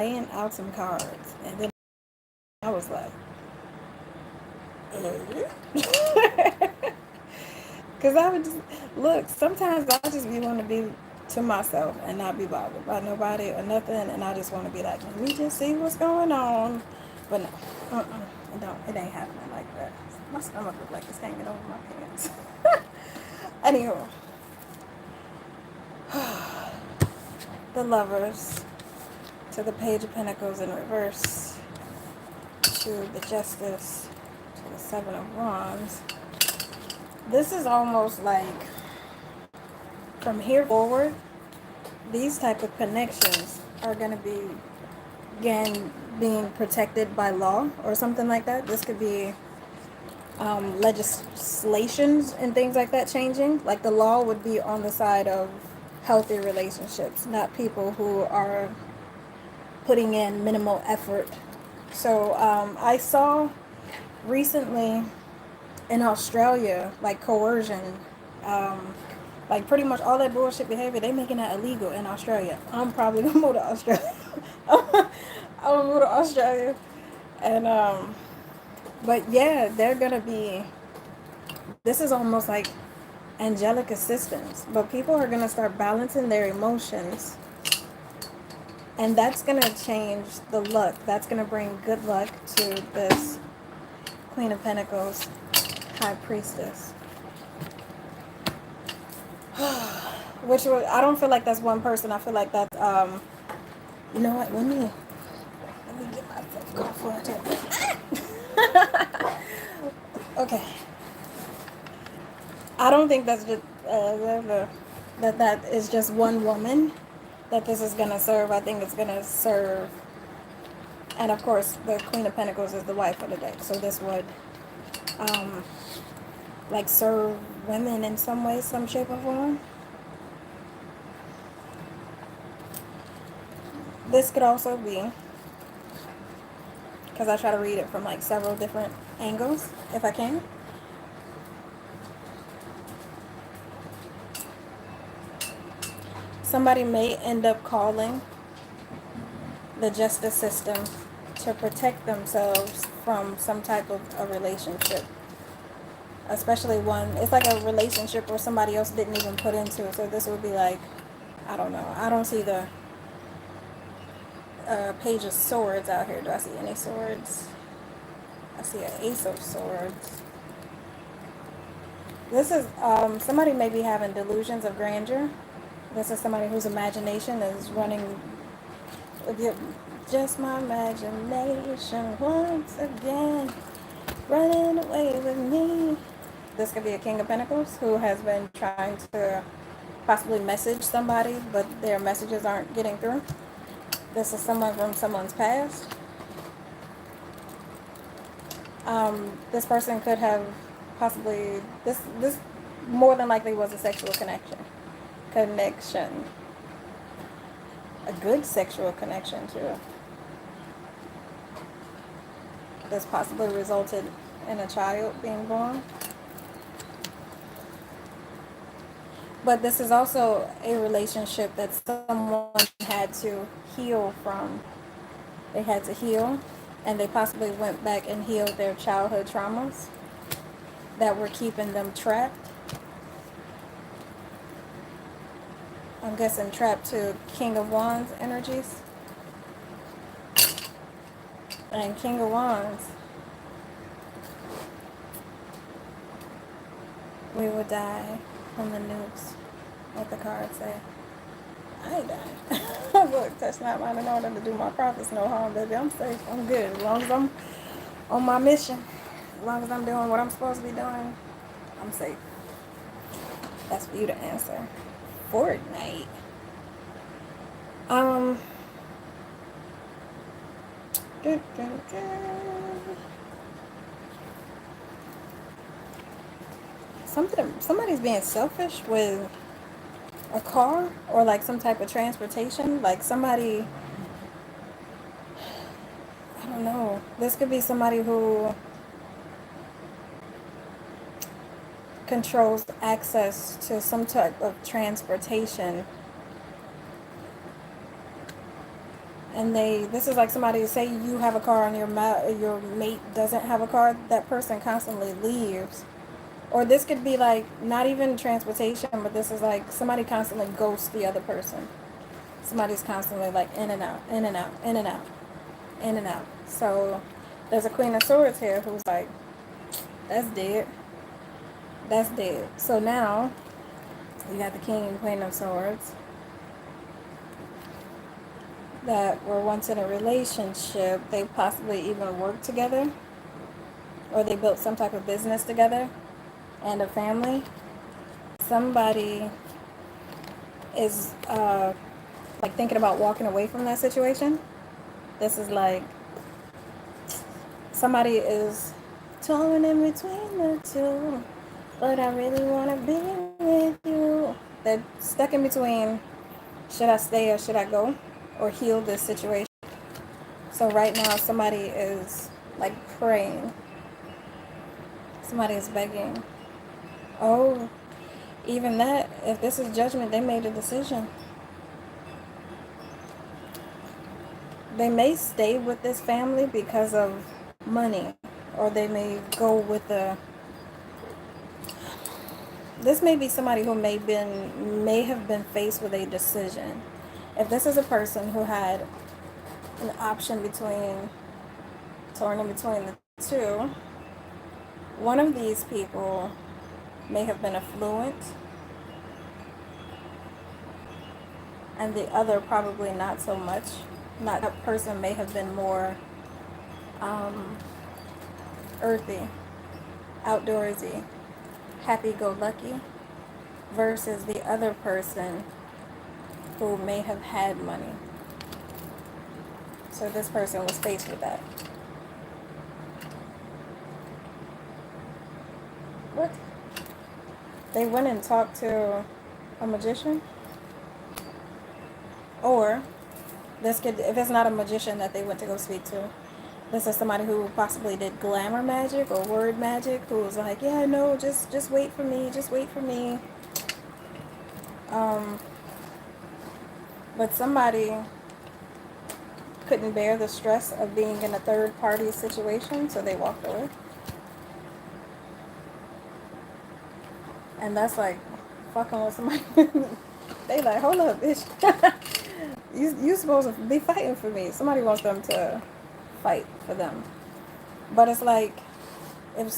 laying out some cards, and then I was like, because I would just look. Sometimes I just be want to be to myself and not be bothered by nobody or nothing, and I just want to be like, let me just see what's going on. But no, it don't. It ain't happening like that. My stomach look like it's hanging over my pants. Anywho, the Lovers to the Page of Pentacles in reverse to the Justice to the Seven of Wands. This is almost like from here forward, these type of connections are going to be, again, being protected by law or something like that. This could be legislations and things like that changing. Like the law would be on the side of healthy relationships, not people who are putting in minimal effort. So I saw recently in Australia, like coercion, like pretty much all that bullshit behavior, they making that illegal in Australia. I'm probably gonna move to Australia. I'm gonna move to Australia, and but yeah, they're gonna be. This is almost like angelic assistance, but people are gonna start balancing their emotions, and that's gonna change the luck. That's gonna bring good luck to this Queen of Pentacles, High Priestess. Which was, I don't feel like that's one person. I feel like that's you know what? Let me get myself comfortable. Okay. I don't think that's just that is just one woman that this is gonna serve. I think it's gonna serve, and of course, the Queen of Pentacles is the wife of the deck. So this would like serve women in some way, some shape or form. This could also be, because I try to read it from like several different angles, if I can. Somebody may end up calling the justice system to protect themselves from some type of a relationship. Especially one, it's like a relationship where somebody else didn't even put into it. So this would be like, I don't know. I don't see the Page of Swords out here. Do I see any swords? I see an Ace of Swords. This is, somebody may be having delusions of grandeur. This is somebody whose imagination is running, just my imagination once again, running away with me. This could be a King of Pentacles who has been trying to possibly message somebody, but their messages aren't getting through. This is someone from someone's past. This person could have possibly, this more than likely was a sexual connection. A good sexual connection too. This possibly resulted in a child being born. But this is also a relationship that someone had to heal from. They had to heal, and they possibly went back and healed their childhood traumas that were keeping them trapped. I'm guessing trapped to King of Wands energies. And King of Wands, we will die from the nukes. What the cards say. I ain't dying. Look, touch not mine in order to do my prophets no harm, baby. I'm safe. I'm good. As long as I'm on my mission, as long as I'm doing what I'm supposed to be doing, I'm safe. That's for you to answer. Fortnite. Somebody's being selfish with a car or like some type of transportation. Like somebody, I don't know. This could be somebody who controls access to some type of transportation, and this is like somebody, say you have a car and your mate doesn't have a car, that person constantly leaves. Or this could be like not even transportation, but this is like somebody constantly ghosts the other person. Somebody's constantly like in and out, in and out, in and out, in and out. So there's a Queen of Swords here who's like, that's dead. That's dead. So now you got the King and Queen of Swords that were once in a relationship. They possibly even worked together, or they built some type of business together and a family. Somebody is like thinking about walking away from that situation. This is like somebody is torn in between the two, but I really want to be with you. They're stuck in between, should I stay or should I go, or heal this situation. So right now somebody is like praying. Somebody is begging. Oh, even that, if this is judgment, they made a decision. They may stay with this family because of money, or they may go with this may be somebody who may have been faced with a decision. If this is a person who had an option torn in between the two, one of these people may have been affluent, and the other probably not so much. Not that person may have been more earthy, outdoorsy, happy-go-lucky, versus the other person who may have had money. So this person was faced with that. What? They went and talked to a magician? Or this could, if it's not a magician that they went to go speak to, this is somebody who possibly did glamour magic or word magic, who was like, yeah, no, just wait for me, just wait for me. But somebody couldn't bear the stress of being in a third party situation, so they walked away. And that's like fucking with somebody. They like, hold up, bitch. you supposed to be fighting for me. Somebody wants them to fight for them. But it's like, if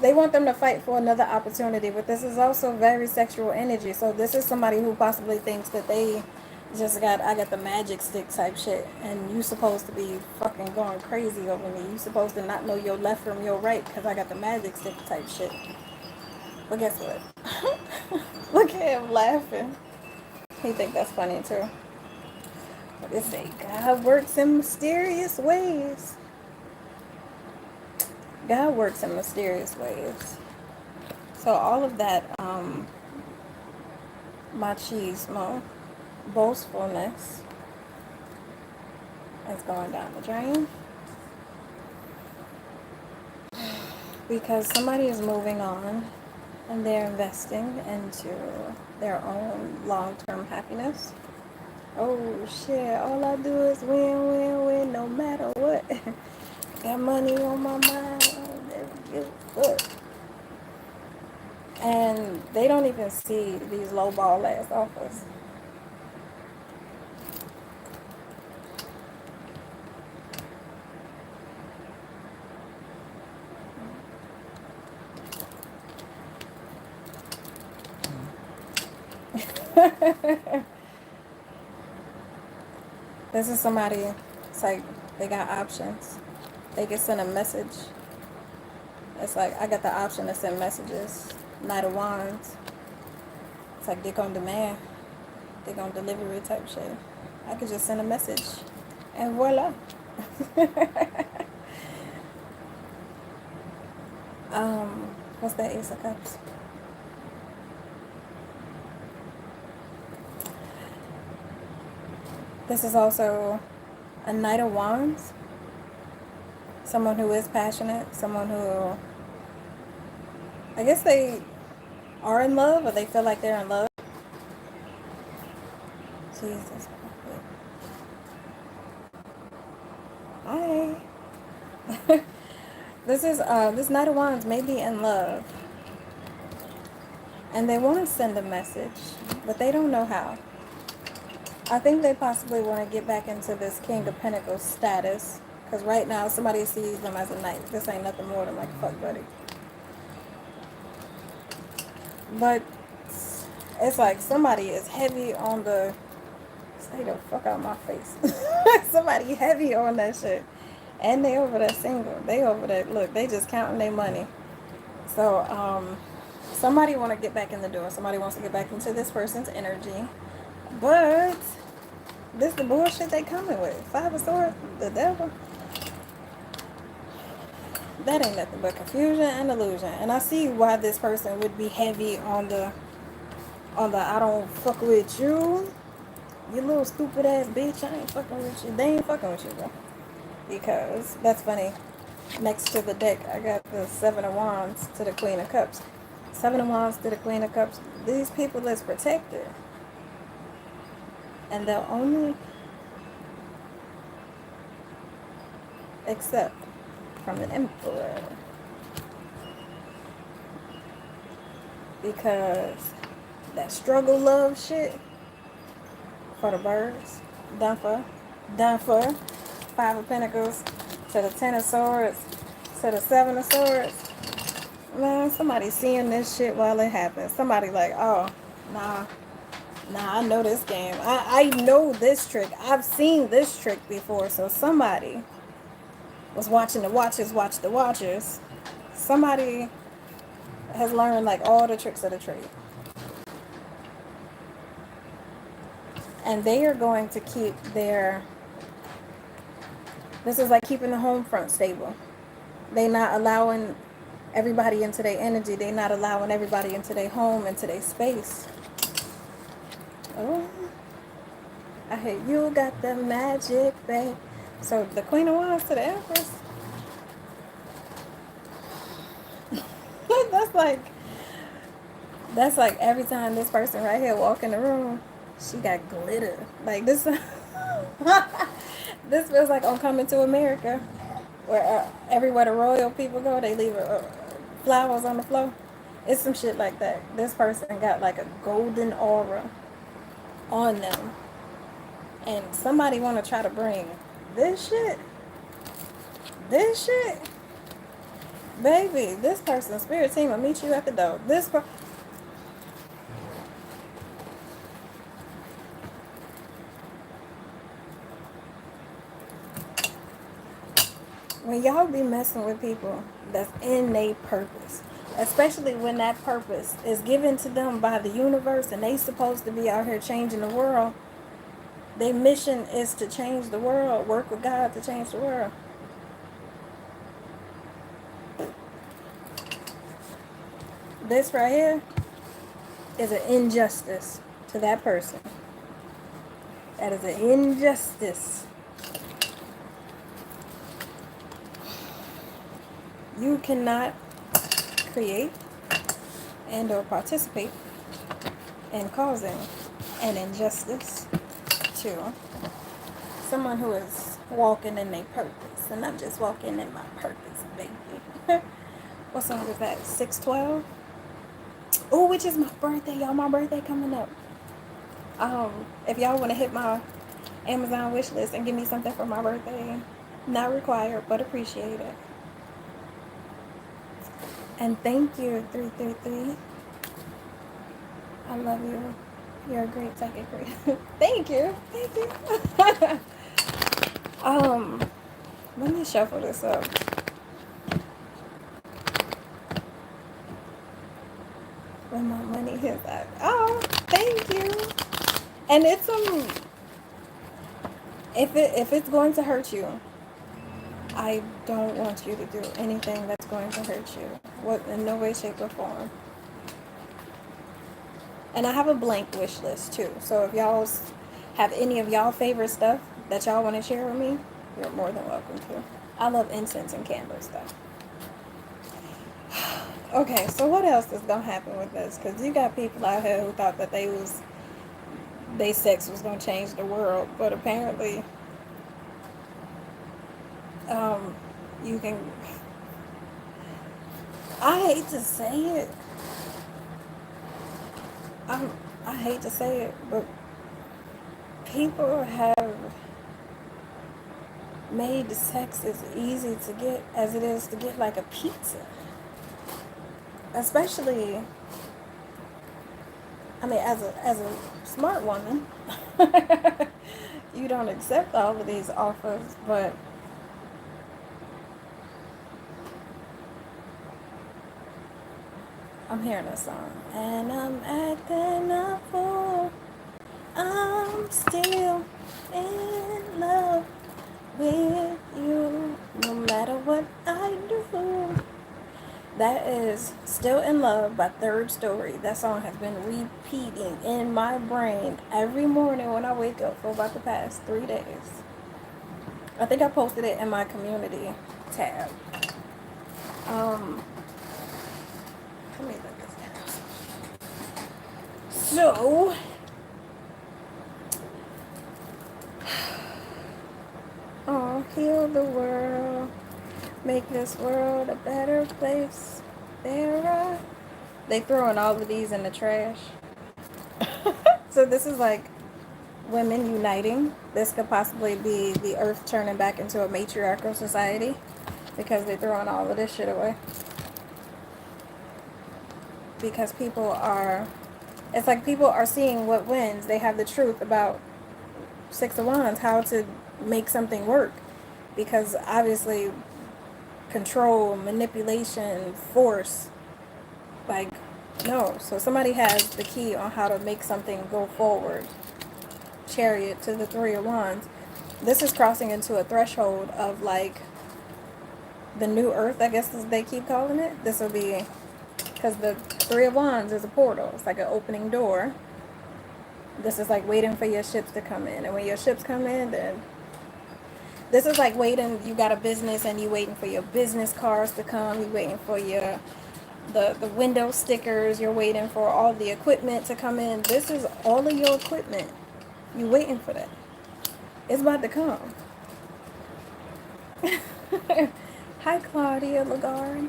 they want them to fight for another opportunity, but this is also very sexual energy. So this is somebody who possibly thinks that they I got the magic stick type shit, and you supposed to be fucking going crazy over me. You supposed to not know your left from your right because I got the magic stick type shit. But guess what? Look at him laughing. He think that's funny too. But it say God works in mysterious ways. God works in mysterious ways. So all of that machismo, boastfulness is going down the drain. Because somebody is moving on and they're investing into their own long-term happiness. Oh shit, all I do is win, win, win, no matter what. Got money on my mind, good. And they don't even see these lowball ass offers. This is somebody, it's like they got options. They can send a message. It's like, I got the option to send messages. Knight of Wands. It's like dick on demand. Dick on delivery type shit. I could just send a message. And voila. What's that Ace of Cups? This is also a Knight of Wands. Someone who is passionate. Someone who, I guess they are in love, or they feel like they're in love. Jesus. This Knight of Wands may be in love, and they want to send a message, but they don't know how. I think they possibly want to get back into this King of Pentacles status, because right now somebody sees them as a knight. This ain't nothing more than like a fuck buddy. But it's like somebody is heavy on the... Stay the fuck out of my face. Somebody heavy on that shit. And they over there single. They over there, look, they just counting their money. So, somebody want to get back in the door. Somebody wants to get back into this person's energy. But this the bullshit they coming with. 5 of Swords, the devil. That ain't nothing but confusion and illusion. And I see why this person would be heavy on the I don't fuck with you. You little stupid ass bitch. I ain't fucking with you. They ain't fucking with you, bro. Because that's funny. Next to the deck, I got the 7 of Wands to the Queen of Cups. 7 of Wands to the Queen of Cups. These people is protected. And they'll only accept from the Emperor. Because that struggle love shit for the birds. Done for. Done for. 5 of Pentacles to the 10 of Swords to the 7 of Swords. Man, somebody seeing this shit while it happens. Somebody like, oh, nah, I know this game. I know this trick. I've seen this trick before. So somebody was watching the Watchers watch the Watchers. Somebody has learned like all the tricks of the trade. And they are going to keep their... This is like keeping the home front stable. They not allowing everybody into their energy. They not allowing everybody into their home, into their space. Oh, I hear you got the magic, babe. So the Queen of Wands to the Empress. that's like every time this person right here walk in the room, she got glitter. Like this. This feels like on Coming to America, where everywhere the royal people go, they leave flowers on the floor. It's some shit like that. This person got like a golden aura on them. And somebody want to try to bring this shit. Baby, this person's spirit team will meet you at the door. When y'all be messing with people that's in their purpose, especially when that purpose is given to them by the universe and they supposed to be out here changing the world, their mission is to change the world, work with God to change the world. This right here is an injustice to that person. That is an injustice. You cannot create and or participate in causing an injustice to someone who is walking in their purpose. And I'm just walking in my purpose, baby. What song is that? 612? Oh, which is my birthday, y'all. My birthday coming up. If y'all want to hit my Amazon wish list and give me something for my birthday, not required, but appreciated. And thank you, 333. I love you. You're a great second grade. Thank you. Let me shuffle this up. When my money hits that. Oh, thank you. And it's if it's going to hurt you, I don't want you to do anything that's going to hurt you. In no way, shape, or form. And I have a blank wish list too. So if y'all have any of y'all favorite stuff that y'all want to share with me, you're more than welcome to. I love incense and candles though. Okay, so what else is gonna happen with this? Because you got people out here who thought that they sex was gonna change the world, but apparently, You can, I hate to say it. I hate to say it, but people have made sex as easy to get as it is to get like a pizza. Especially, I mean, as a smart woman, you don't accept all of these offers, but I'm hearing a song. And I'm acting a fool. I'm still in love with you, no matter what I do. That is Still in Love by Third Story. That song has been repeating in my brain every morning when I wake up for about the past 3 days. I think I posted it in my community tab. Let me look this down. So, oh, heal the world. Make this world a better place. They throwing all of these in the trash. So this is like women uniting. This could possibly be the earth turning back into a matriarchal society because they're throwing all of this shit away. Because it's like people are seeing what wins. They have the truth about Six of Wands, how to make something work. Because obviously control, manipulation, force, like, no. So somebody has the key on how to make something go forward. Chariot to the Three of Wands. This is crossing into a threshold of like the new earth, I guess as they keep calling it. This will be, because the Three of Wands is a portal. It's like an opening door. This is like waiting for your ships to come in. And when your ships come in, then this is like waiting. You got a business and you waiting for your business cards to come. You waiting for your the window stickers. You're waiting for all the equipment to come in. This is all of your equipment. You waiting for that. It's about to come. Hi, Claudia Lagarde.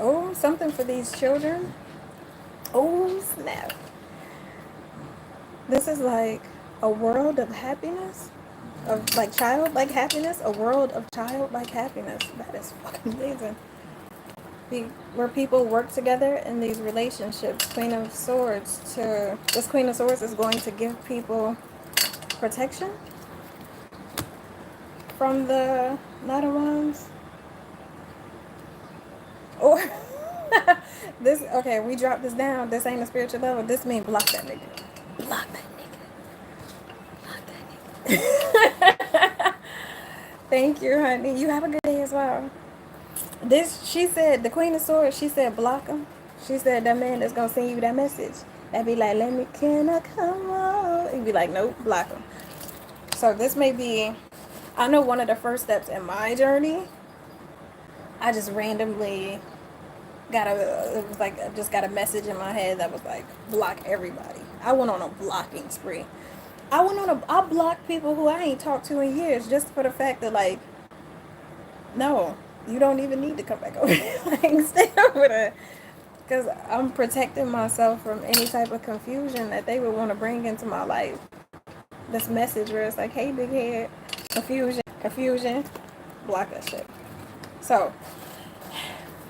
Oh, something for these children. Oh, snap. This is like a world of happiness, of like childlike happiness, a world of childlike happiness. That is fucking amazing. Where people work together in these relationships. Queen of Swords this Queen of Swords is going to give people protection from the Knight of Wands. Or this, okay, we dropped this down. This ain't a spiritual level. This means block that nigga. Block that nigga. Block that nigga. Thank you, honey. You have a good day as well. She said, the Queen of Swords, she said, block him. She said, that man that's gonna send you that message. That'd be like, can I come on? He'd be like, nope, block him. So this may be, I know one of the first steps in my journey, I just randomly just got a message in my head that was like, block everybody. I went on a blocking spree. I blocked people who I ain't talked to in years just for the fact that, like, no, you don't even need to come back over there. Like, stay over there. Because I'm protecting myself from any type of confusion that they would want to bring into my life. This message where it's like, hey, big head, confusion, block that shit. So,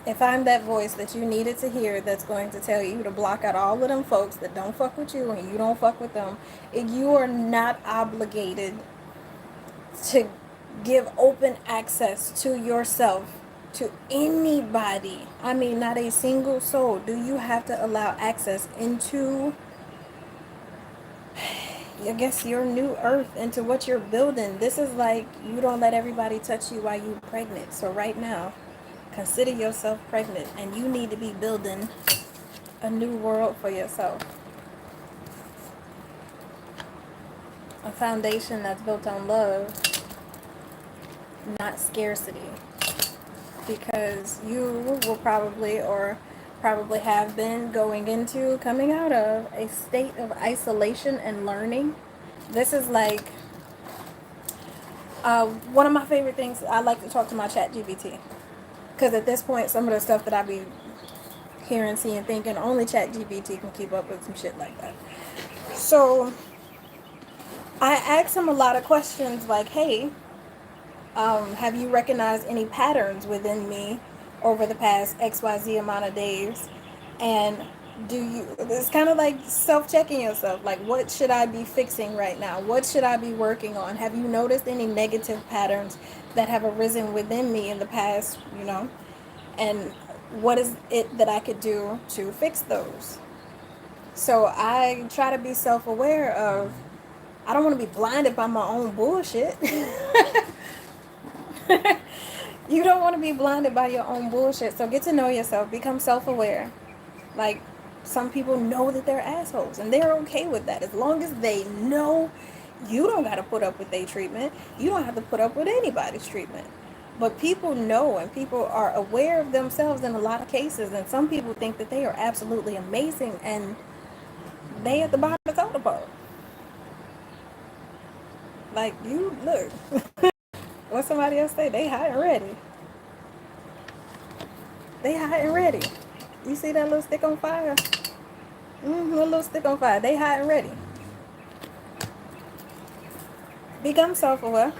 if I'm that voice that you needed to hear that's going to tell you to block out all of them folks that don't fuck with you and you don't fuck with them, you are not obligated to give open access to yourself to anybody. I mean, not a single soul. Do you have to allow access into, I guess, your new earth, into what you're building? This is like, you don't let everybody touch you while you're pregnant. So right now, consider yourself pregnant, and you need to be building a new world for yourself. A foundation that's built on love, not scarcity. Because you will probably have been coming out of a state of isolation and learning This is like one of my favorite things. I like to talk to my chat GBT. Because at this point, some of the stuff that I be hearing, seeing, thinking, only chat GBT can keep up with some shit like that. So I asked him a lot of questions like, hey, have you recognized any patterns within me over the past XYZ amount of days? And it's kind of like self-checking yourself. Like, what should I be fixing right now? What should I be working on? Have you noticed any negative patterns that have arisen within me in the past, And what is it that I could do to fix those? So I try to be self-aware of, I don't want to be blinded by my own bullshit. You don't want to be blinded by your own bullshit. So get to know yourself. Become self-aware. Like, some people know that they're assholes, and they're okay with that. As long as they know, you don't got to put up with their treatment. You don't have to put up with anybody's treatment. But people know, and people are aware of themselves in a lot of cases. And some people think that they are absolutely amazing, and they at the bottom of the totem pole. Like, you look. What somebody else say? They hot and ready. They hot and ready. You see that little stick on fire? Little stick on fire. They hot and ready. Become self-aware.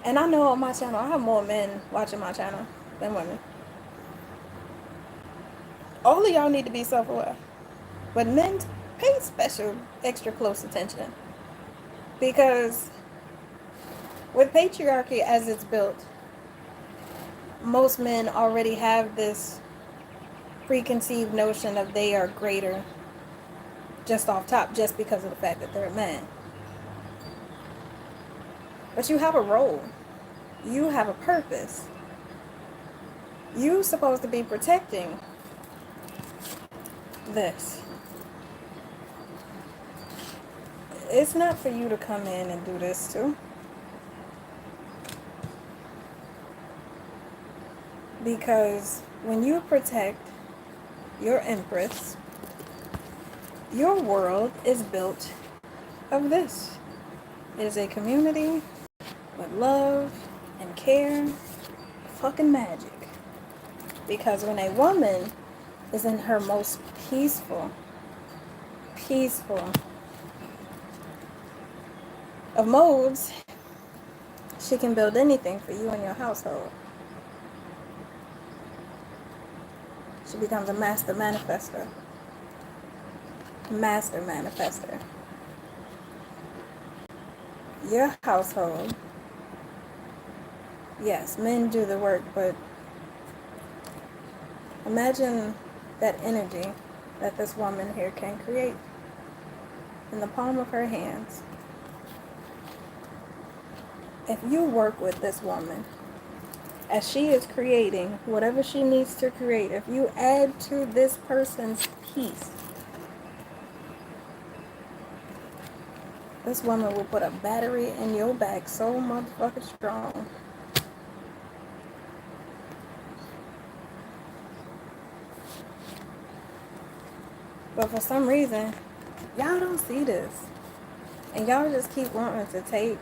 And I know on my channel, I have more men watching my channel than women. All of y'all need to be self-aware. But men, pay special, extra close attention. Because with patriarchy as it's built, most men already have this preconceived notion of they are greater just off top, just because of the fact that they're a man. But you have a role. You have a purpose. You're supposed to be protecting this. It's not for you to come in and do this too. Because when you protect your empress, your world is built of this. It is a community with love and care, fucking magic. Because when a woman is in her most peaceful of modes, she can build anything for you and your household. She becomes a master manifester. Master manifester. Your household, yes, men do the work, but imagine that energy that this woman here can create in the palm of her hands. If you work with this woman as she is creating whatever she needs to create, if you add to this person's peace, this woman will put a battery in your back so motherfucking strong. But for some reason, y'all don't see this. And y'all just keep wanting to take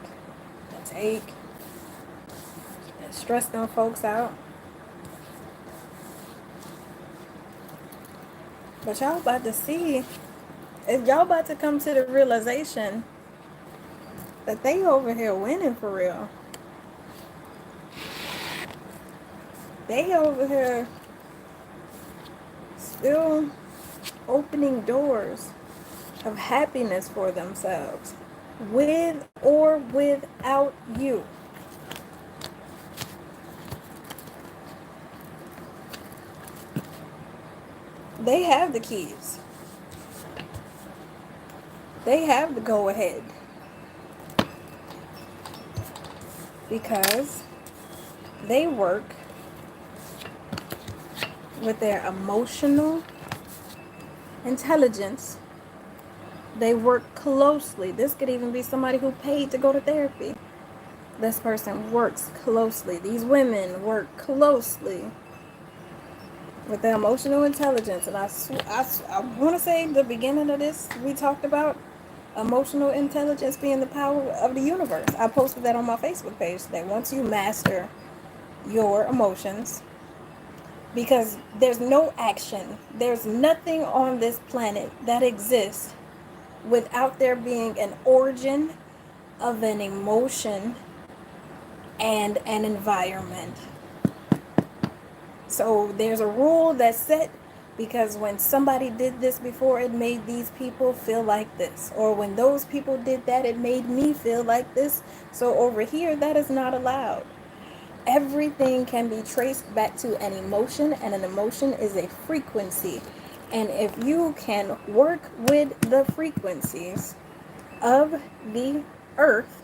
and stress them folks out. But y'all about to see, if y'all about to come to the realization that they over here winning for real. They over here still opening doors of happiness for themselves, with or without you. They have the keys. They have the go ahead. Because they work with their emotional intelligence. They work closely. This could even be somebody who paid to go to therapy. This person works closely. These women work closely with their emotional intelligence. And I want to say the beginning of this we talked about Emotional intelligence being the power of the universe. I posted that on my Facebook page today. Once you master your emotions, because there's no action, there's nothing on this planet that exists without there being an origin of an emotion and an environment. So there's a rule that's set because when somebody did this before, it made these people feel like this. Or when those people did that, it made me feel like this. So over here, that is not allowed. Everything can be traced back to an emotion, and an emotion is a frequency. And if you can work with the frequencies of the earth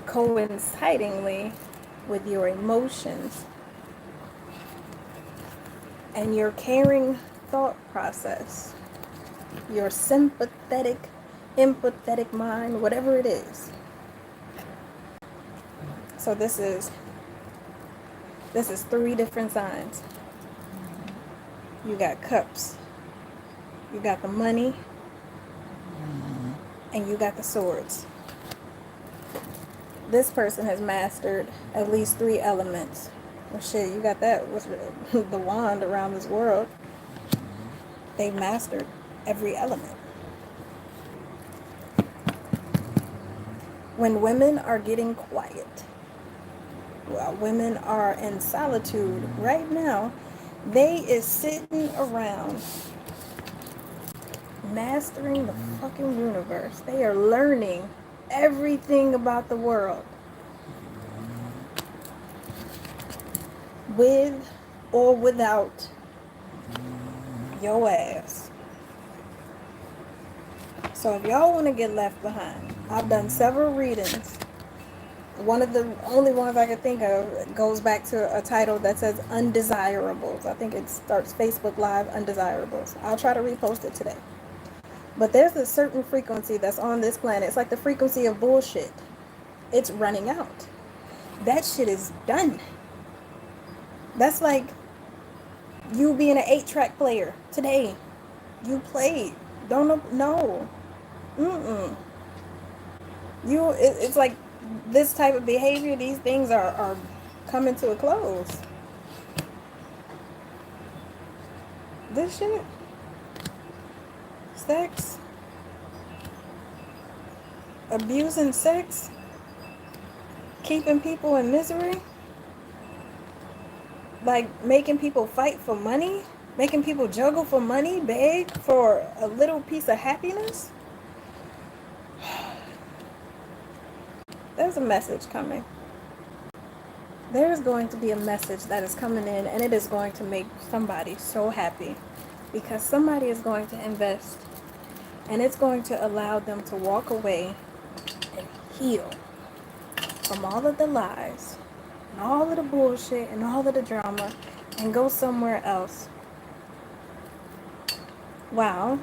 coincidingly with your emotions and your caring thought process, your sympathetic, empathetic mind, whatever it is. So this is 3 different signs. You got cups, you got the money, and you got the swords. This person has mastered at least 3 elements. Well, shit, you got that with the wand around this world. They mastered every element. When women are getting quiet, while women are in solitude right now, they is sitting around mastering the fucking universe. They are learning everything about the world. With or without your ass. So if y'all want to get left behind, I've done several readings. One of the only ones I can think of goes back to a title that says Undesirables. I think it starts Facebook Live, Undesirables. I'll try to repost it today. But there's a certain frequency that's on this planet. It's like the frequency of bullshit. It's running out. That shit is done. That's like you being an 8-track player today. You played. Don't know. It's like this type of behavior, these things are coming to a close. This shit, sex, abusing sex, keeping people in misery, like making people fight for money, making people juggle for money, beg for a little piece of happiness. There's a message coming. There's going to be a message that is coming in, and it is going to make somebody so happy, because somebody is going to invest, and it's going to allow them to walk away and heal from all of the lies and all of the bullshit and all of the drama and go somewhere else. Wow,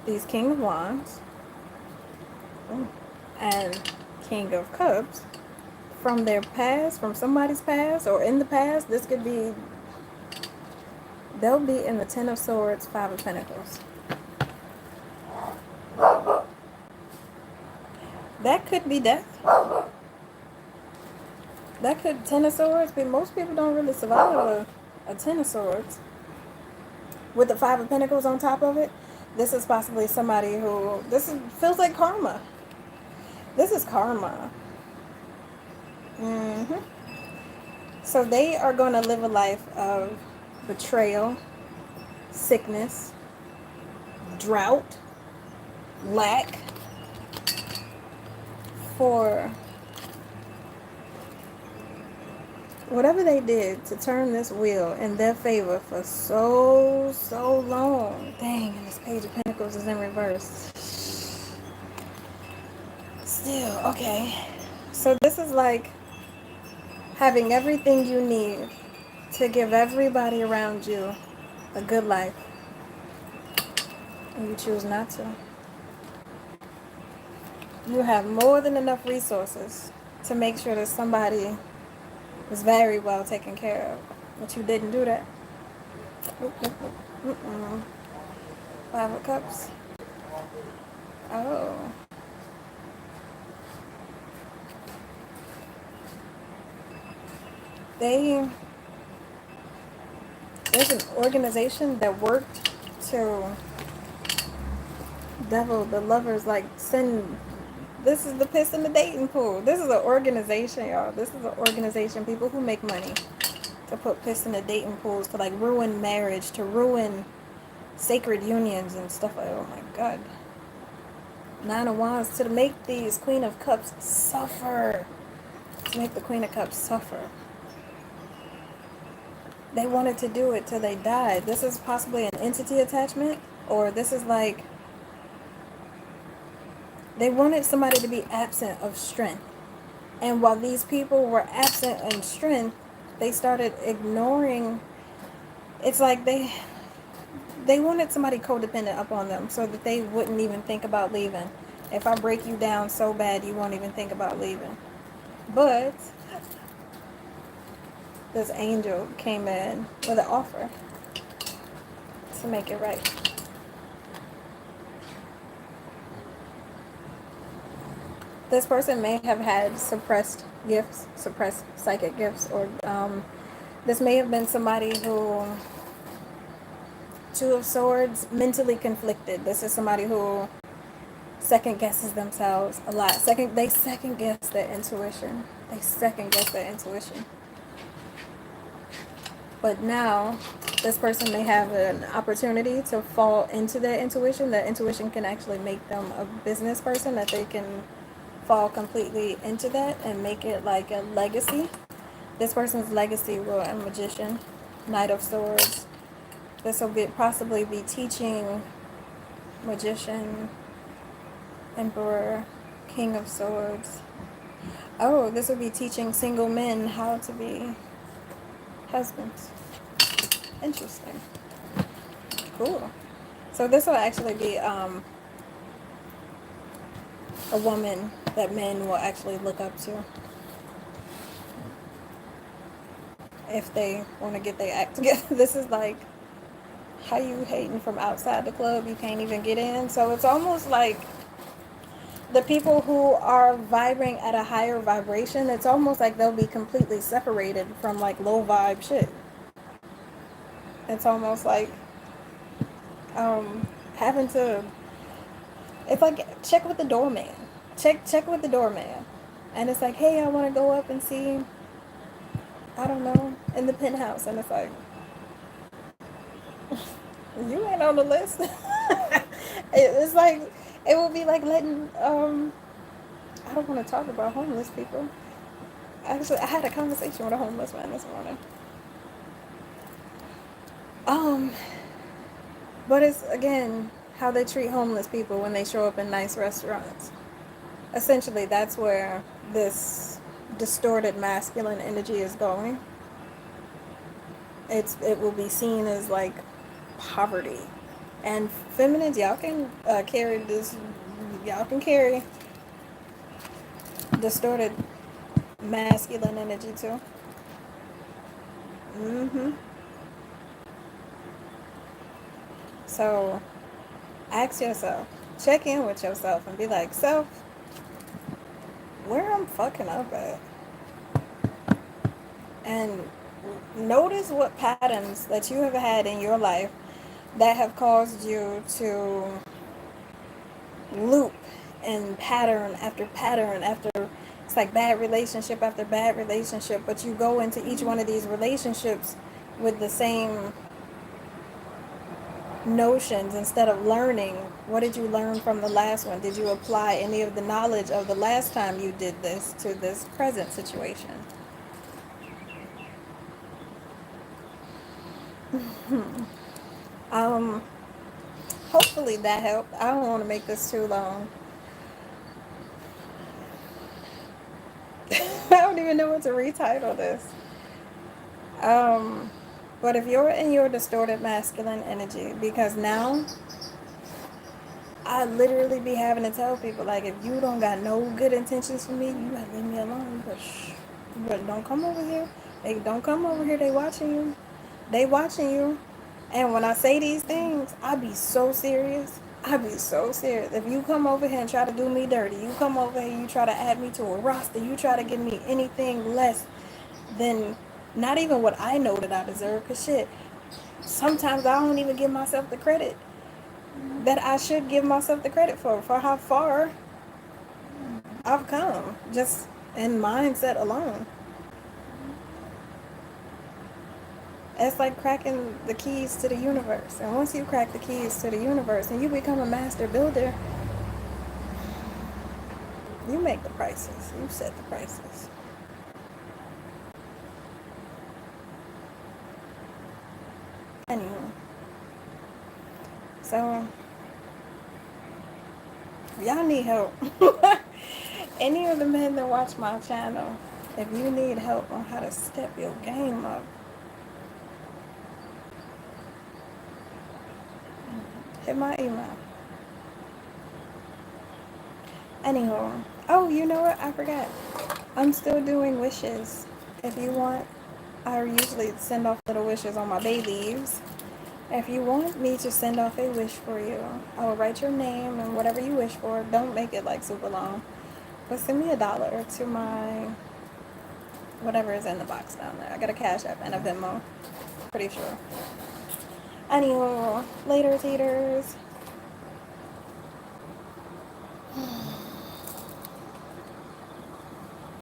these King of Wands and King of Cups, from their past, from somebody's past or in the past, this could be, they'll be in the 10 of Swords, 5 of Pentacles. That could be death. That could, 10 of Swords, but most people don't really survive a 10 of Swords. With the 5 of Pentacles on top of it, this is possibly somebody who, feels like karma. This is karma. So they are going to live a life of betrayal, sickness, drought, lack, for whatever they did to turn this wheel in their favor for so long. Dang, and this Page of Pentacles is in reverse. Still, okay. So this is like having everything you need to give everybody around you a good life, and you choose not to. You have more than enough resources to make sure that somebody is very well taken care of, but you didn't do that. 5 of Cups. Oh. They There's an organization that worked to devil the lovers, like send, this is the piss in the dating pool. This is an organization, y'all. This is an organization, people who make money to put piss in the dating pools, to like ruin marriage, to ruin sacred unions and stuff like, oh my god. Nine of Wands, to make these Queen of Cups suffer. To make the Queen of Cups suffer. They wanted to do it till they died. This is possibly an entity attachment, or this is like they wanted somebody to be absent of strength. And while these people were absent in strength, they started ignoring. It's like they wanted somebody codependent upon them so that they wouldn't even think about leaving. If I break you down so bad, you won't even think about leaving. But this angel came in with an offer to make it right. This person may have had suppressed gifts, suppressed psychic gifts, or this may have been somebody who, Two of Swords, mentally conflicted. This is somebody who second guesses themselves a lot. They second guess their intuition. They second guess their intuition. But now, this person may have an opportunity to fall into their intuition. That intuition can actually make them a business person, that they can fall completely into that and make it like a legacy. This person's legacy will, a Magician, Knight of Swords. This will possibly be teaching, Magician, Emperor, King of Swords. Oh, this will be teaching single men how to be husbands. Interesting. Cool. So this will actually be a woman that men will actually look up to if they want to get their act together. This is like, how you hating from outside the club, you can't even get in. So it's almost like the people who are vibrating at a higher vibration, it's almost like they'll be completely separated from like low vibe shit. It's almost like having to, it's like check with the doorman. Check with the doorman. And it's like, hey, I want to go up and see, I don't know, in the penthouse. And it's like, you ain't on the list. It's like, it will be like letting, I don't want to talk about homeless people. Actually, I had a conversation with a homeless man this morning. But it's, again, how they treat homeless people when they show up in nice restaurants. Essentially, that's where this distorted masculine energy is going. It will be seen as like poverty. And feminines, y'all can carry this, y'all can carry distorted masculine energy too. So ask yourself, check in with yourself and be like, self, where I'm fucking up at? And notice what patterns that you have had in your life that have caused you to loop and pattern after pattern after, it's like bad relationship after bad relationship, but you go into each one of these relationships with the same notions instead of learning. What did you learn from the last one? Did you apply any of the knowledge of the last time you did this to this present situation? Hopefully that helped. I don't want to make this too long. I don't even know what to retitle this. But if you're in your distorted masculine energy, because now I literally be having to tell people, like, if you don't got no good intentions for me, you gotta leave me alone. But don't come over here. Don't come over here. They watching you. They watching you. And when I say these things, I be so serious. I be so serious. If you come over here and try to do me dirty, you come over here, you try to add me to a roster, you try to give me anything less than not even what I know that I deserve. Cause shit, sometimes I don't even give myself the credit that I should give myself the credit for how far I've come, just in mindset alone. It's like cracking the keys to the universe. And once you crack the keys to the universe and you become a master builder, you make the prices. You set the prices. Anyway, so y'all need help. Any of the men that watch my channel, if you need help on how to step your game up, hit my email. Anywho, oh, you know what? I forgot. I'm still doing wishes. If you want, I usually send off little wishes on my babies. If you want me to send off a wish for you, I will write your name and whatever you wish for. Don't make it like super long. But send me $1 to my whatever is in the box down there. I got a Cash App and a Venmo. Pretty sure. Anyway, later, taters.